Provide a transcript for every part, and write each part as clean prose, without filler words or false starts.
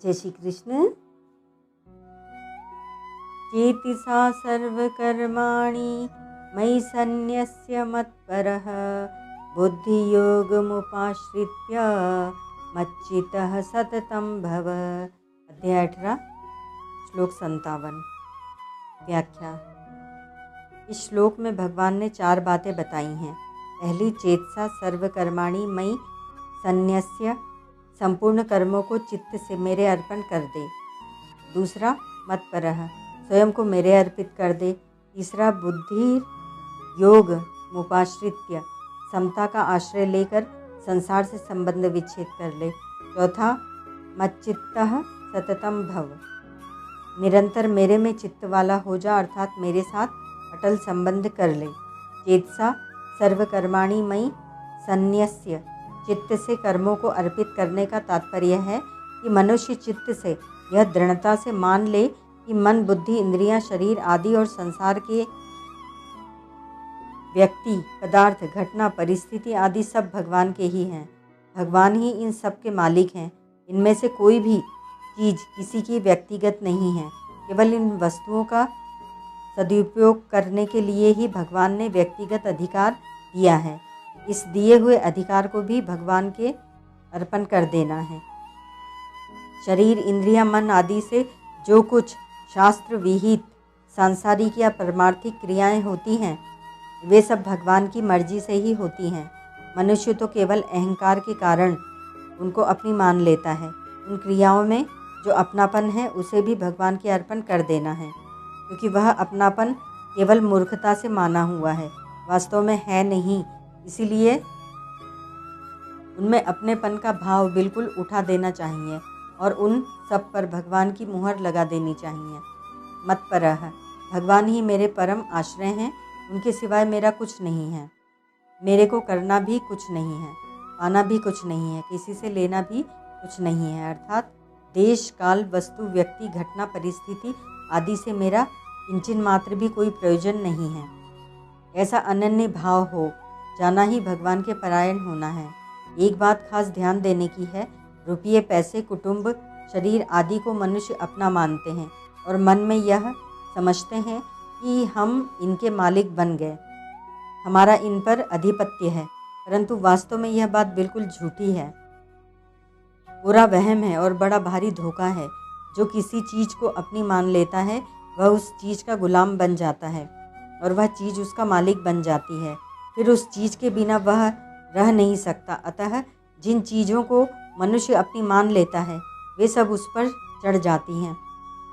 जय श्री कृष्ण। चेतिसा सर्वकर्माणि मयि सन्न्यस्य मत्परः बुद्धियोगमुपाश्रित्य मच्चित्तः सततं भव। अध्याय 18 श्लोक 57। व्याख्या। इस श्लोक में भगवान ने 4 बातें बताई हैं। पहली, चेतसा सर्वकर्माणि मयि सन्न्यस्य, संपूर्ण कर्मों को चित्त से मेरे अर्पण कर दे। दूसरा, मत्परः, स्वयं को मेरे अर्पित कर दे। तीसरा, बुद्धि योग मुपाश्रित्य, समता का आश्रय लेकर संसार से संबंध विच्छेद कर ले। चौथा, मच्चित्तः सततं भव, निरंतर मेरे में चित्त वाला हो जा, अर्थात मेरे साथ अटल संबंध कर ले। चेतसा सर्वकर्माणि मयि सन्न्यस्य, चित्त से कर्मों को अर्पित करने का तात्पर्य है कि मनुष्य चित्त से यह दृढ़ता से मान ले कि मन, बुद्धि, इंद्रियां, शरीर आदि और संसार के व्यक्ति, पदार्थ, घटना, परिस्थिति आदि सब भगवान के ही हैं। भगवान ही इन सब के मालिक हैं। इनमें से कोई भी चीज़ किसी की व्यक्तिगत नहीं है। केवल इन वस्तुओं का सदुपयोग करने के लिए ही भगवान ने व्यक्तिगत अधिकार दिया है। इस दिए हुए अधिकार को भी भगवान के अर्पण कर देना है। शरीर, इंद्रियां, मन आदि से जो कुछ शास्त्र विहित सांसारिक या परमार्थिक क्रियाएं होती हैं, वे सब भगवान की मर्जी से ही होती हैं। मनुष्य तो केवल अहंकार के कारण उनको अपनी मान लेता है। उन क्रियाओं में जो अपनापन है उसे भी भगवान के अर्पण कर देना है, क्योंकि वह अपनापन केवल मूर्खता से माना हुआ है, वास्तव में है नहीं। इसीलिए उनमें अपनेपन का भाव बिल्कुल उठा देना चाहिए और उन सब पर भगवान की मुहर लगा देनी चाहिए। मत्परः, भगवान ही मेरे परम आश्रय हैं। उनके सिवाय मेरा कुछ नहीं है। मेरे को करना भी कुछ नहीं है, पाना भी कुछ नहीं है, किसी से लेना भी कुछ नहीं है। अर्थात देश, काल, वस्तु, व्यक्ति, घटना, परिस्थिति आदि से मेरा किंचन मात्र भी कोई प्रयोजन नहीं है। ऐसा अनन्य भाव हो जाना ही भगवान के परायण होना है। एक बात खास ध्यान देने की है। रुपये, पैसे, कुटुंब, शरीर आदि को मनुष्य अपना मानते हैं और मन में यह समझते हैं कि हम इनके मालिक बन गए, हमारा इन पर अधिपत्य है। परंतु वास्तव में यह बात बिल्कुल झूठी है, पूरा वहम है और बड़ा भारी धोखा है। जो किसी चीज़ को अपनी मान लेता है वह उस चीज़ का गुलाम बन जाता है और वह चीज़ उसका मालिक बन जाती है। फिर उस चीज़ के बिना वह रह नहीं सकता। अतः जिन चीज़ों को मनुष्य अपनी मान लेता है वे सब उस पर चढ़ जाती हैं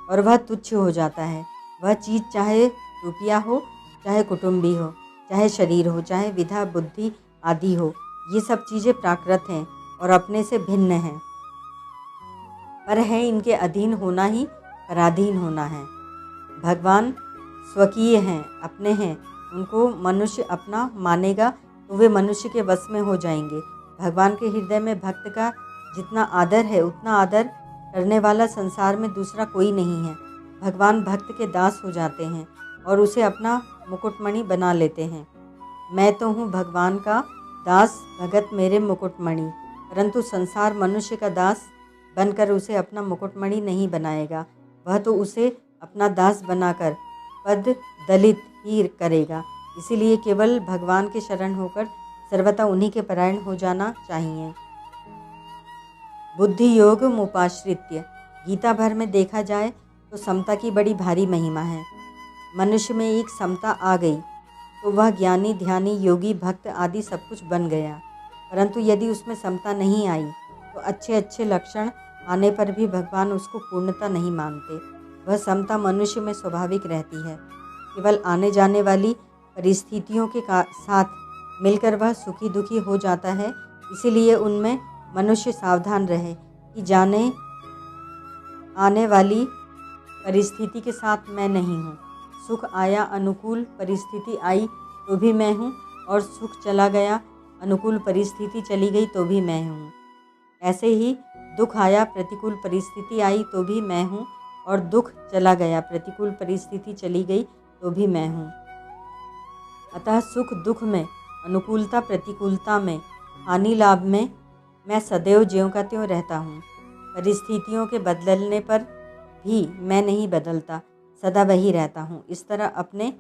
और वह तुच्छ हो जाता है। वह चीज़ चाहे रुपया हो, चाहे कुटुंबी हो, चाहे शरीर हो, चाहे विद्या, बुद्धि आदि हो, ये सब चीज़ें प्राकृत हैं और अपने से भिन्न हैं, पर है इनके अधीन होना ही पराधीन होना है। भगवान स्वकीय हैं, अपने हैं। उनको मनुष्य अपना मानेगा तो वे मनुष्य के वश में हो जाएंगे। भगवान के हृदय में भक्त का जितना आदर है उतना आदर करने वाला संसार में दूसरा कोई नहीं है। भगवान भक्त के दास हो जाते हैं और उसे अपना मुकुटमणि बना लेते हैं। मैं तो हूँ भगवान का दास, भगत मेरे मुकुटमणि। परंतु संसार मनुष्य का दास बनकर उसे अपना मुकुटमणि नहीं बनाएगा। वह तो उसे अपना दास बनाकर पद दलित ही करेगा। इसीलिए केवल भगवान के शरण होकर सर्वथा उन्हीं के परायण हो जाना चाहिए। बुद्धि योग मुपाश्रित्य, गीता भर में देखा जाए तो समता की बड़ी भारी महिमा है। मनुष्य में एक समता आ गई तो वह ज्ञानी, ध्यानी, योगी, भक्त आदि सब कुछ बन गया। परंतु यदि उसमें समता नहीं आई तो अच्छे अच्छे लक्षण आने पर भी भगवान उसको पूर्णता नहीं मानते। वह समता मनुष्य में स्वाभाविक रहती है। केवल आने जाने वाली परिस्थितियों के साथ मिलकर वह सुखी दुखी हो जाता है। इसीलिए उनमें मनुष्य सावधान रहे कि जाने आने वाली परिस्थिति के साथ मैं नहीं हूँ। सुख आया, अनुकूल परिस्थिति आई तो भी मैं हूँ, और सुख चला गया, अनुकूल परिस्थिति चली गई तो भी मैं हूँ। ऐसे ही दुख आया, प्रतिकूल परिस्थिति आई तो भी मैं हूँ, और दुख चला गया, प्रतिकूल परिस्थिति चली गई तो भी मैं हूँ। अतः सुख दुख में, अनुकूलता प्रतिकूलता में, हानि लाभ में मैं सदैव ज्यों का त्यों रहता हूँ। परिस्थितियों के बदलने पर भी मैं नहीं बदलता, सदा वही रहता हूँ। इस तरह अपने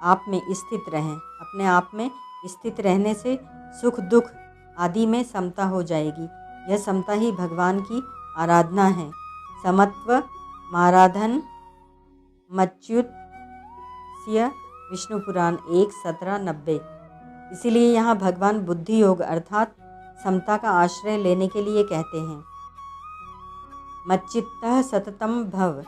आप में स्थित रहें। अपने आप में स्थित रहने से सुख दुख आदि में समता हो जाएगी। यह समता ही भगवान की आराधना है। समत्व माराधन मच्युत्स्य विष्णु पुराण 1:17-90। इसीलिए यहाँ भगवान बुद्धि योग अर्थात समता का आश्रय लेने के लिए कहते हैं। मच्चित्तः सततम भव,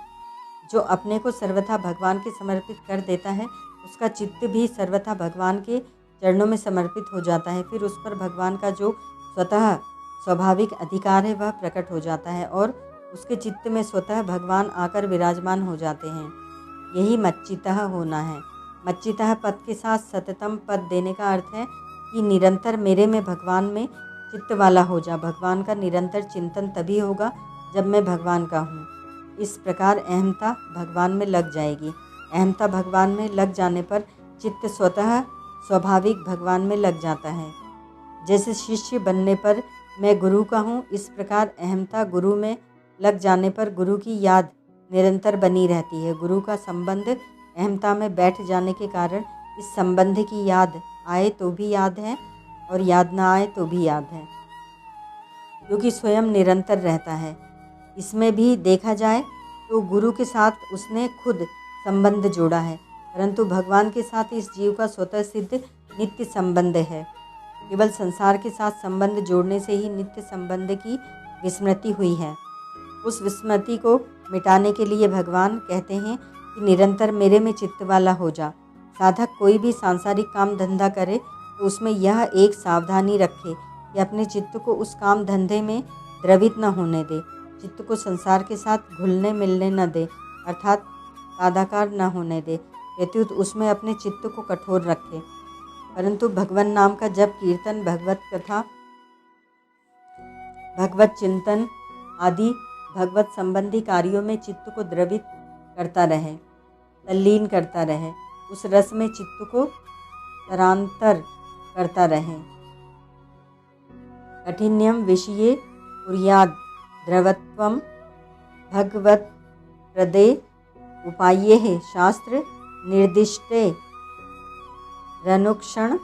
जो अपने को सर्वथा भगवान के समर्पित कर देता है, उसका चित्त भी सर्वथा भगवान के चरणों में समर्पित हो जाता है। फिर उस पर भगवान का जो स्वतः स्वाभाविक अधिकार है वह प्रकट हो जाता है और उसके चित्त में स्वतः भगवान आकर विराजमान हो जाते हैं। यही मच्चितः होना है। मच्चितः पद के साथ सततम पद देने का अर्थ है कि निरंतर मेरे में भगवान में चित्त वाला हो जा। भगवान का निरंतर चिंतन तभी होगा जब मैं भगवान का हूँ। इस प्रकार अहमता भगवान में लग जाएगी। अहमता भगवान में लग जाने पर चित्त स्वतः स्वाभाविक भगवान में लग जाता है। जैसे शिष्य बनने पर मैं गुरु का हूँ, इस प्रकार अहमता गुरु में लग जाने पर गुरु की याद निरंतर बनी रहती है। गुरु का संबंध अहमता में बैठ जाने के कारण इस संबंध की याद आए तो भी याद है और याद ना आए तो भी याद है, क्योंकि स्वयं निरंतर रहता है। इसमें भी देखा जाए तो गुरु के साथ उसने खुद संबंध जोड़ा है, परंतु भगवान के साथ इस जीव का स्वतः सिद्ध नित्य संबंध है। केवल संसार के साथ संबंध जोड़ने से ही नित्य संबंध की विस्मृति हुई है। उस विस्मृति को मिटाने के लिए भगवान कहते हैं कि निरंतर मेरे में चित्त वाला हो जा। साधक कोई भी सांसारिक काम धंधा करे तो उसमें यह एक सावधानी रखे कि अपने चित्त को उस काम धंधे में द्रवित न होने दे। चित्त को संसार के साथ घुलने मिलने न दे, अर्थात तादाकार न होने दे, प्रत्युत उसमें अपने चित्त को कठोर रखे। परंतु भगवान नाम का जप, कीर्तन, भगवत कथा, भगवत चिंतन आदि भगवत संबंधी कार्यों में चित्त को द्रवित करता रहे, तल्लीन करता रहे, उस रस में चित्त को तरांतर करता रहे। कठिन्यम विषये कुर्याद् द्रवत्वम भगवत प्रदे उपाये शास्त्र निर्दिष्टे रनुक्षण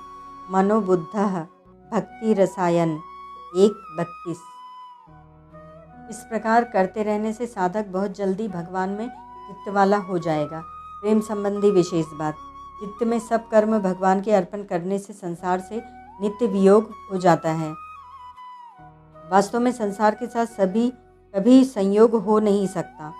मनोबुद्धः भक्ति रसायन 1:32। इस प्रकार करते रहने से साधक बहुत जल्दी भगवान में चित्त वाला हो जाएगा। प्रेम संबंधी विशेष बात, चित्त में सब कर्म भगवान के अर्पण करने से संसार से नित्य वियोग हो जाता है। वास्तव में संसार के साथ कभी संयोग हो नहीं सकता,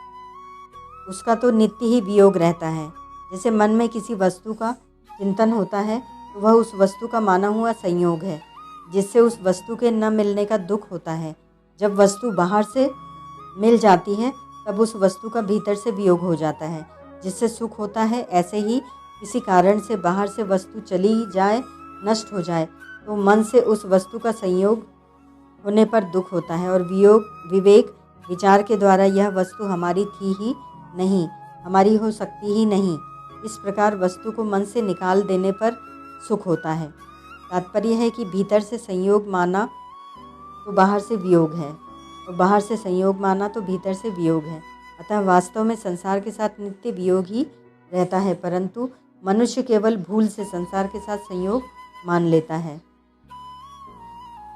उसका तो नित्य ही वियोग रहता है। जैसे मन में किसी वस्तु का चिंतन होता है तो वह उस वस्तु का माना हुआ संयोग है, जिससे उस वस्तु के न मिलने का दुख होता है। जब वस्तु बाहर से मिल जाती है तब उस वस्तु का भीतर से वियोग हो जाता है, जिससे सुख होता है। ऐसे ही किसी कारण से बाहर से वस्तु चली जाए, नष्ट हो जाए, तो मन से उस वस्तु का संयोग होने पर दुख होता है और विवेक विचार के द्वारा यह वस्तु हमारी थी ही नहीं, हमारी हो सकती ही नहीं, इस प्रकार वस्तु को मन से निकाल देने पर सुख होता है। तात्पर्य है कि भीतर से संयोग माना तो बाहर से वियोग है, और बाहर से संयोग माना तो भीतर से वियोग है। अतः वास्तव में संसार के साथ नित्य वियोग ही रहता है, परंतु मनुष्य केवल भूल से संसार के साथ संयोग मान लेता है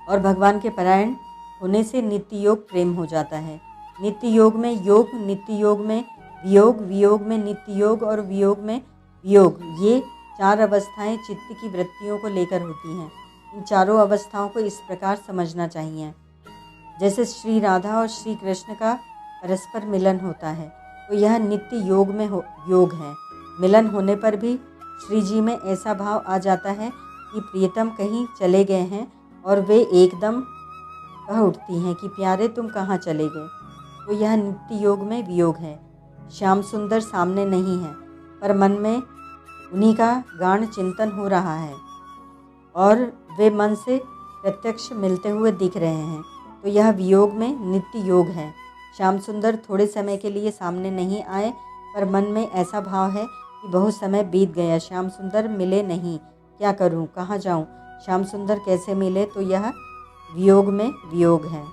और भगवान के परायण होने से नित्य योग प्रेम हो जाता है। नित्य योग में योग, नित्य योग में वियोग, वियोग में नित्य योग और वियोग में वियोग, ये 4 अवस्थाएं चित्त की वृत्तियों को लेकर होती हैं। इन चारों अवस्थाओं को इस प्रकार समझना चाहिए। जैसे श्री राधा और श्री कृष्ण का परस्पर मिलन होता है तो यह नित्य योग में योग है। मिलन होने पर भी श्री जी में ऐसा भाव आ जाता है कि प्रियतम कहीं चले गए हैं और वे एकदम कह उठती हैं कि प्यारे तुम कहाँ चले गए, तो यह नित्य योग में वियोग है। श्याम सुंदर सामने नहीं है पर मन में उन्हीं का गाढ़ चिंतन हो रहा है और वे मन से प्रत्यक्ष मिलते हुए दिख रहे हैं, तो यह वियोग में नित्य योग है। श्याम सुंदर थोड़े समय के लिए सामने नहीं आए पर मन में ऐसा भाव है कि बहुत समय बीत गया, श्याम सुंदर मिले नहीं, क्या करूं, कहाँ जाऊं, श्याम सुंदर कैसे मिले, तो यह वियोग में वियोग है।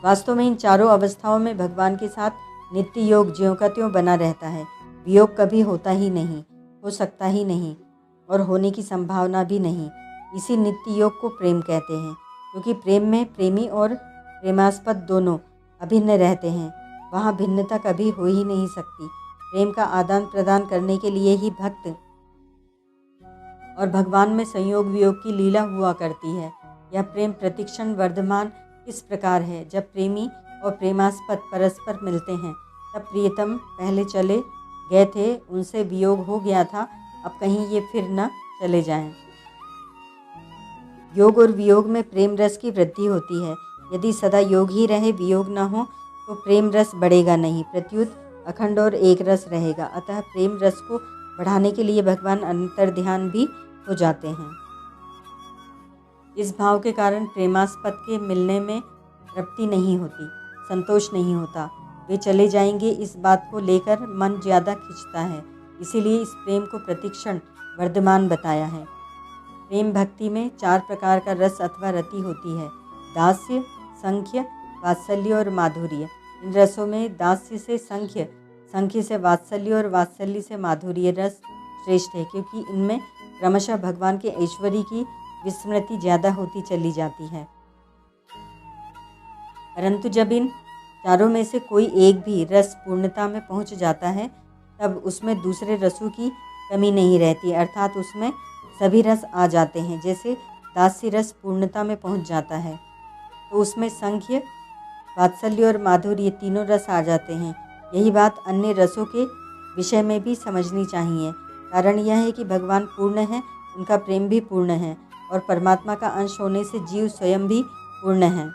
वास्तव में इन चारों अवस्थाओं में भगवान के साथ नित्य योग ज्यों का त्यों बना रहता है। वियोग कभी होता ही नहीं, हो सकता ही नहीं और होने की संभावना भी नहीं। इसी नित्य योग को प्रेम कहते हैं, क्योंकि प्रेम में प्रेमी और प्रेमास्पद दोनों अभिन्न रहते हैं। वहाँ भिन्नता कभी हो ही नहीं सकती। प्रेम का आदान प्रदान करने के लिए ही भक्त और भगवान में संयोग वियोग की लीला हुआ करती है। यह प्रेम प्रतिक्षण वर्धमान किस प्रकार है। जब प्रेमी और प्रेमास्पद परस्पर मिलते हैं तब प्रियतम पहले चले गए थे, उनसे वियोग हो गया था, अब कहीं ये फिर न चले जाएं। योग और वियोग में प्रेम रस की वृद्धि होती है। यदि सदा योग ही रहे, वियोग न हो, तो प्रेम रस बढ़ेगा नहीं, प्रत्युत अखंड और एक रस रहेगा। अतः प्रेम रस को बढ़ाने के लिए भगवान अंतर्ध्यान भी हो जाते हैं। इस भाव के कारण प्रेमास्पद के मिलने में तृप्ति नहीं होती, संतोष नहीं होता। वे चले जाएंगे, इस बात को लेकर मन ज़्यादा खिंचता है। इसीलिए इस प्रेम को प्रतिक्षण वर्धमान बताया है। प्रेम भक्ति में 4 प्रकार का रस अथवा रति होती है: दास्य, संख्य, वात्सल्य और माधुर्य। इन रसों में दास्य से संख्य, संख्य से वात्सल्य और वात्सल्य से माधुर्य रस श्रेष्ठ है, क्योंकि इनमें क्रमशः भगवान के ऐश्वर्य की विस्मृति ज़्यादा होती चली जाती है। परंतु जब इन चारों में से कोई एक भी रस पूर्णता में पहुंच जाता है, तब उसमें दूसरे रसों की कमी नहीं रहती, अर्थात उसमें सभी रस आ जाते हैं। जैसे दास्य रस पूर्णता में पहुंच जाता है तो उसमें संख्य, वात्सल्य और माधुर्य तीनों रस आ जाते हैं। यही बात अन्य रसों के विषय में भी समझनी चाहिए। कारण यह है कि भगवान पूर्ण है, उनका प्रेम भी पूर्ण है और परमात्मा का अंश होने से जीव स्वयं भी पूर्ण है।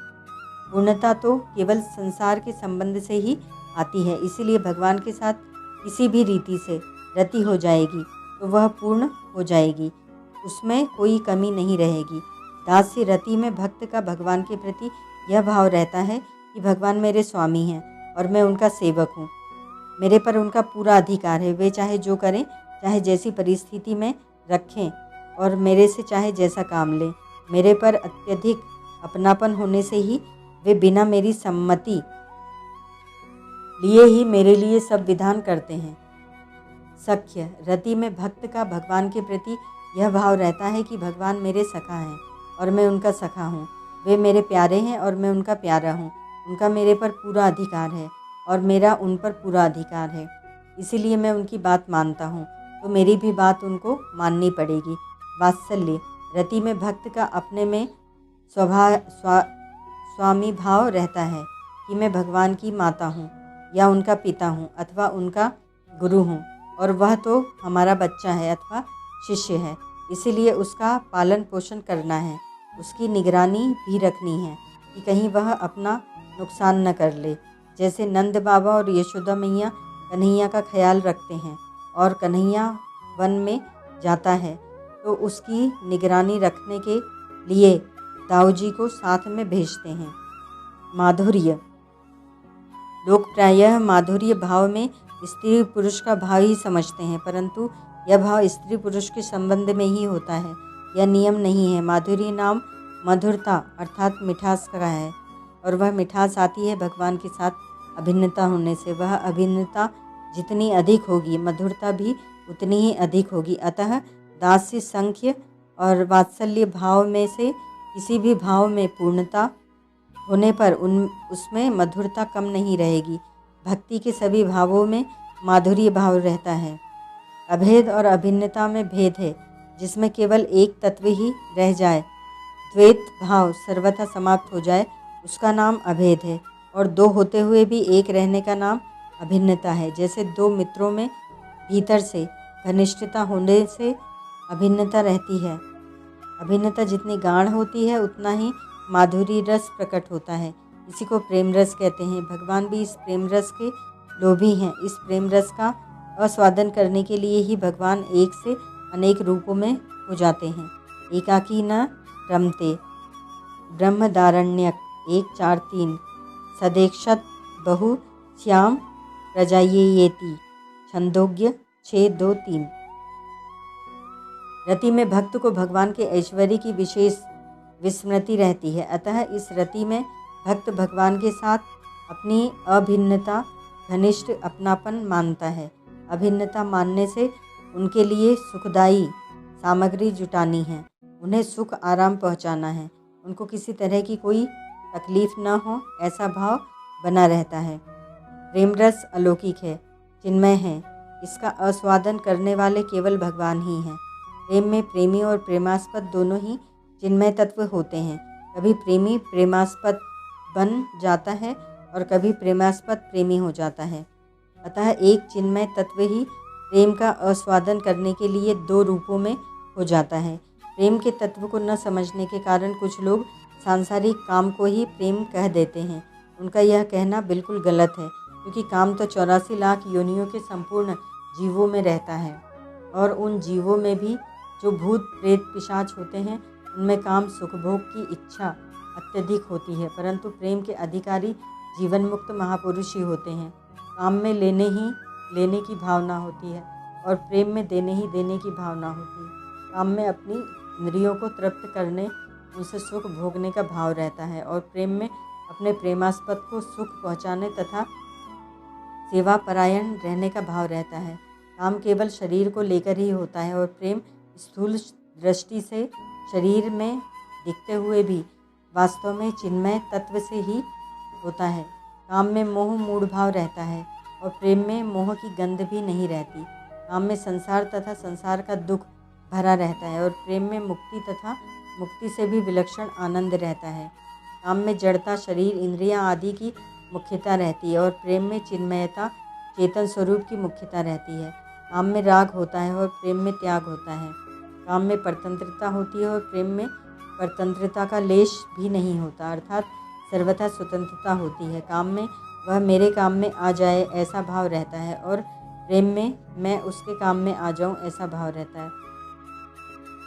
पूर्णता तो केवल संसार के संबंध से ही आती है। इसीलिए भगवान के साथ किसी भी रीति से रति हो जाएगी तो वह पूर्ण हो जाएगी, उसमें कोई कमी नहीं रहेगी। दास्य रति में भक्त का भगवान के प्रति यह भाव रहता है कि भगवान मेरे स्वामी हैं और मैं उनका सेवक हूँ, मेरे पर उनका पूरा अधिकार है। वे चाहे जो करें, चाहे जैसी परिस्थिति में रखें और मेरे से चाहे जैसा काम लें, मेरे पर अत्यधिक अपनापन होने से ही वे बिना मेरी सम्मति लिए ही मेरे लिए सब विधान करते हैं। सख्य रति में भक्त का भगवान के प्रति यह भाव रहता है कि भगवान मेरे सखा हैं और मैं उनका सखा हूँ। वे मेरे प्यारे हैं और मैं उनका प्यारा हूँ। उनका मेरे पर पूरा अधिकार है और मेरा उन पर पूरा अधिकार है। इसीलिए मैं उनकी बात मानता हूँ, तो मेरी भी बात उनको माननी पड़ेगी। वात्सल्य रति में भक्त का अपने में स्वामी भाव रहता है कि मैं भगवान की माता हूँ या उनका पिता हूँ अथवा उनका गुरु हूँ और वह तो हमारा बच्चा है अथवा शिष्य है। इसीलिए उसका पालन पोषण करना है, उसकी निगरानी भी रखनी है कि कहीं वह अपना नुकसान न कर ले। जैसे नंद बाबा और यशोदा मैया कन्हैया का ख्याल रखते हैं और कन्हैया वन में जाता है तो उसकी निगरानी रखने के लिए दाऊ जी को साथ में भेजते हैं। माधुर्य लोग प्रायः माधुर्य भाव में स्त्री पुरुष का भाव ही समझते हैं, परंतु यह भाव स्त्री पुरुष के संबंध में ही होता है, यह नियम नहीं है। माधुर्य नाम मधुरता अर्थात मिठास का है और वह मिठास आती है भगवान के साथ अभिन्नता होने से। वह अभिन्नता जितनी अधिक होगी, मधुरता भी उतनी ही अधिक होगी। अतः दास्य, संख्य और वात्सल्य भाव में से किसी भी भाव में पूर्णता होने पर उसमें मधुरता कम नहीं रहेगी। भक्ति के सभी भावों में माधुर्य भाव रहता है। अभेद और अभिन्नता में भेद है, जिसमें केवल एक तत्व ही रह जाए, द्वैत भाव सर्वथा समाप्त हो जाए, उसका नाम अभेद है। और दो होते हुए भी एक रहने का नाम अभिन्नता है। जैसे दो मित्रों में भीतर से घनिष्ठता होने से अभिन्नता रहती है। अभिन्नता जितनी गाढ़ होती है उतना ही माधुरी रस प्रकट होता है। इसी को प्रेम रस कहते हैं। भगवान भी इस प्रेम रस के लोभी हैं। इस प्रेम रस का आस्वादन करने के लिए ही भगवान एक से अनेक रूपों में हो जाते हैं। एकाकी न रमते, ब्रह्मदारण्यक 1:4-3, सदेक्षत बहु श्याम प्रजायेति, छंदोग्य 6:2-3। रति में भक्त को भगवान के ऐश्वर्य की विशेष विस्मृति रहती है। अतः इस रति में भक्त भगवान के साथ अपनी अभिन्नता घनिष्ठ अपनापन मानता है। अभिन्नता मानने से उनके लिए सुखदायी सामग्री जुटानी है, उन्हें सुख आराम पहुंचाना है, उनको किसी तरह की कोई तकलीफ न हो, ऐसा भाव बना रहता है। प्रेम रस अलौकिक है, चिन्मय है, इसका आस्वादन करने वाले केवल भगवान ही हैं। प्रेम में प्रेमी और प्रेमास्पद दोनों ही चिन्मय तत्व होते हैं। कभी प्रेमी प्रेमास्पद बन जाता है और कभी प्रेमास्पद प्रेमी हो जाता है। अतः एक चिन्मय तत्व ही प्रेम का आस्वादन करने के लिए दो रूपों में हो जाता है। प्रेम के तत्व को न समझने के कारण कुछ लोग सांसारिक काम को ही प्रेम कह देते हैं। उनका यह कहना बिल्कुल गलत है, क्योंकि काम तो 84 लाख योनियों के संपूर्ण जीवों में रहता है, और उन जीवों में भी जो भूत प्रेत पिशाच होते हैं, उनमें काम सुखभोग की इच्छा अत्यधिक होती है। परंतु प्रेम के अधिकारी जीवन मुक्त महापुरुष ही होते हैं। काम में लेने की भावना होती है और प्रेम में देने की भावना होती है। काम में अपनी इंद्रियों को तृप्त करने, उनसे सुख भोगने का भाव रहता है, और प्रेम में अपने प्रेमास्पद को सुख पहुंचाने तथा सेवा परायण रहने का भाव रहता है। काम केवल शरीर को लेकर ही होता है, और प्रेम स्थूल दृष्टि से शरीर में दिखते हुए भी वास्तव में चिन्मय तत्व से ही होता है। काम में मोह मूढ़ भाव रहता है और प्रेम में मोह की गंध भी नहीं रहती। काम में संसार तथा संसार का दुख भरा रहता है, और प्रेम में मुक्ति तथा मुक्ति से भी विलक्षण आनंद रहता है। काम में जड़ता, शरीर, इंद्रियां आदि की मुख्यता रहती है, और प्रेम में चिन्मयता, चेतन स्वरूप की मुख्यता रहती है। काम में राग होता है और प्रेम में त्याग होता है। काम में परतंत्रता होती है और प्रेम में परतंत्रता का लेश भी नहीं होता, अर्थात सर्वथा स्वतंत्रता होती है। काम में वह मेरे काम में आ जाए ऐसा भाव रहता है, और प्रेम में मैं उसके काम में आ जाऊं ऐसा भाव रहता है।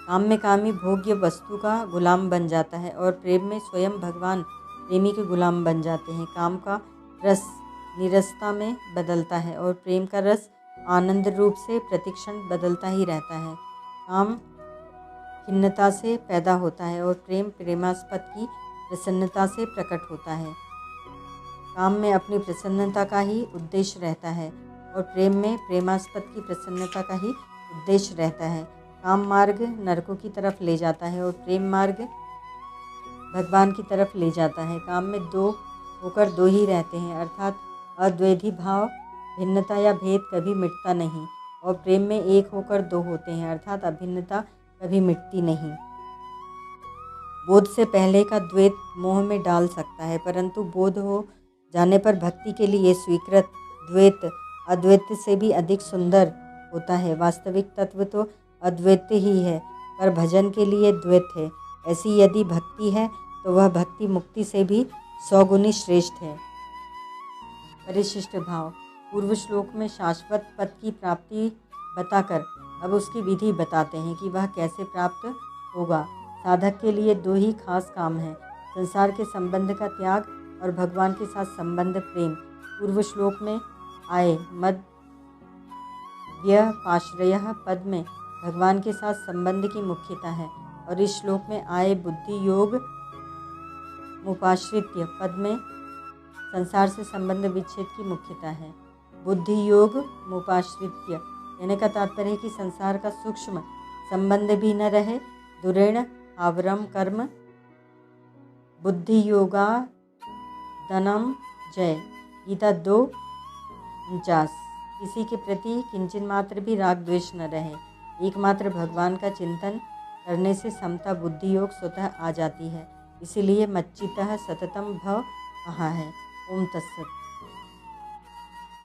काम में कामी भोग्य वस्तु का गुलाम बन जाता है, और प्रेम में स्वयं भगवान प्रेमी के गुलाम बन जाते हैं। काम का रस निरसता में बदलता है, और प्रेम का रस आनंद रूप से प्रतिक्षण बदलता ही रहता है। काम खिन्नता से पैदा होता है, और प्रेम प्रेमास्पद की प्रसन्नता से प्रकट होता है। काम में अपनी प्रसन्नता का ही उद्देश्य रहता है, और प्रेम में प्रेमास्पद की प्रसन्नता का ही उद्देश्य रहता है। काम मार्ग नरकों की तरफ ले जाता है, और प्रेम मार्ग भगवान की तरफ ले जाता है। काम में दो होकर दो ही रहते हैं, अर्थात अद्वैधी भाव, भिन्नता या भेद कभी मिटता नहीं, और प्रेम में एक होकर दो होते हैं, अर्थात अभिन्नता कभी मिटती नहीं। बोध से पहले का द्वैत मोह में डाल सकता है, परंतु बोध हो जाने पर भक्ति के लिए स्वीकृत द्वैत अद्वैत से भी अधिक सुंदर होता है। वास्तविक तत्व तो अद्वैत ही है, पर भजन के लिए द्वैत है। ऐसी यदि भक्ति है तो वह भक्ति मुक्ति से भी 100 गुनी श्रेष्ठ है। परिशिष्ट भाव। पूर्व श्लोक में शाश्वत पद की प्राप्ति बताकर अब उसकी विधि बताते हैं कि वह कैसे प्राप्त होगा। साधक के लिए दो ही खास काम हैं, संसार के संबंध का त्याग और भगवान के साथ संबंध प्रेम। पूर्व श्लोक में आए मद व्यपाश्रय पद में भगवान के साथ संबंध की मुख्यता है, और इस श्लोक में आए बुद्धि योग मुपाश्रित्य पद में संसार से संबंध विच्छेद की मुख्यता है। बुद्धि योग मुपाश्रित्य कहने का तात्पर्य है कि संसार का सूक्ष्म संबंध भी न रहे। दुरेण आवरम कर्म बुद्धि योगा धनम जय। गीता 2:49। किसी के प्रति किंचन मात्र भी राग द्वेष न रहे। एकमात्र भगवान का चिंतन करने से समता बुद्धि योग स्वतः आ जाती है। इसीलिए मच्चितः सततम भव कहा है। ओम तत्सत।